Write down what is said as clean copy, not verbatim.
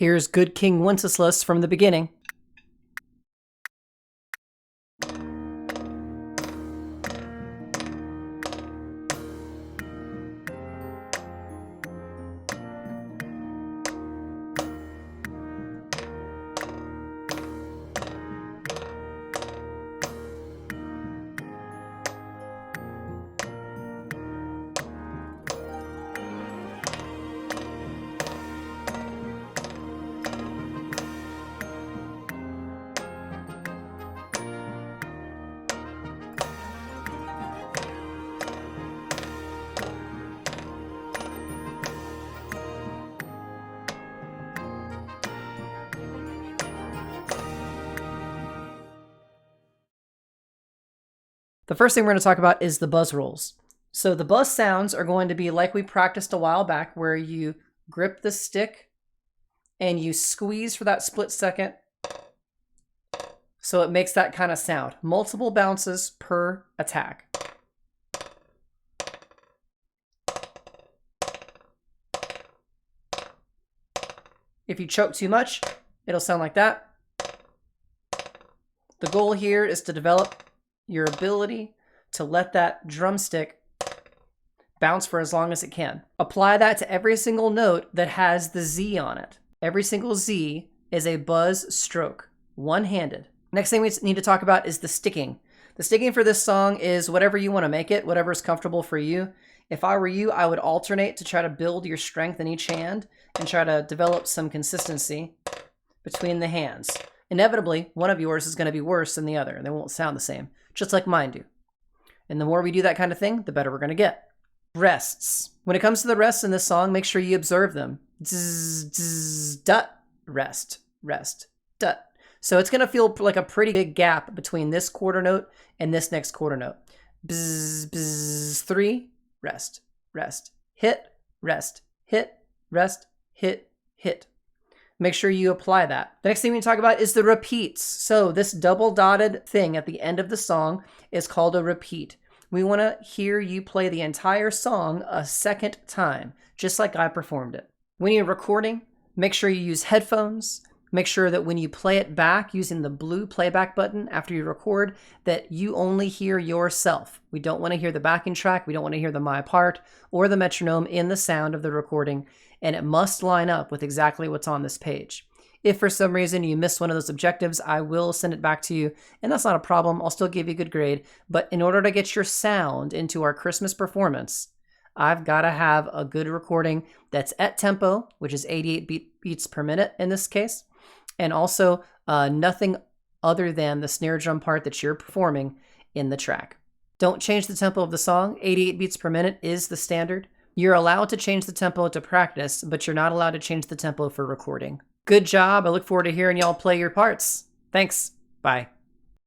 Here's good King Wenceslas from the beginning. The first thing we're going to talk about is the buzz rolls. So the buzz sounds are going to be like we practiced a while back, where you grip the stick and you squeeze for that split second. So it makes that kind of sound. Multiple bounces per attack. If you choke too much, it'll sound like that. The goal here is to develop your ability to let that drumstick bounce for as long as it can. Apply that to every single note that has the Z on it. Every single Z is a buzz stroke, one-handed. Next thing we need to talk about is the sticking. The sticking for this song is whatever you want to make it, whatever is comfortable for you. If I were you, I would alternate to try to build your strength in each hand and try to develop some consistency between the hands. Inevitably, one of yours is going to be worse than the other, and they won't sound the same, just like mine do. And the more we do that kind of thing, the better we're going to get. Rests. When it comes to the rests in this song, make sure you observe them. Zzz, zzz, dut, rest, rest, dut. So it's going to feel like a pretty big gap between this quarter note and this next quarter note. Bzz, bzz, 3, rest, rest, hit, rest, hit, rest, hit, hit. Make sure you apply that. The next thing we talk about is the repeats. So this double dotted thing at the end of the song is called a repeat. We want to hear you play the entire song a second time, just like I performed it. When you're recording, make sure you use headphones. Make sure that when you play it back using the blue playback button after you record, that you only hear yourself. We don't want to hear the backing track. We don't want to hear the my part or the metronome in the sound of the recording. And it must line up with exactly what's on this page. If for some reason you miss one of those objectives, I will send it back to you, and that's not a problem. I'll still give you a good grade. But in order to get your sound into our Christmas performance, I've got to have a good recording that's at tempo, which is 88 beats per minute in this case, and also nothing other than the snare drum part that you're performing in the track. Don't change the tempo of the song. 88 beats per minute is the standard. You're allowed to change the tempo to practice, but you're not allowed to change the tempo for recording. Good job. I look forward to hearing y'all play your parts. Thanks. Bye.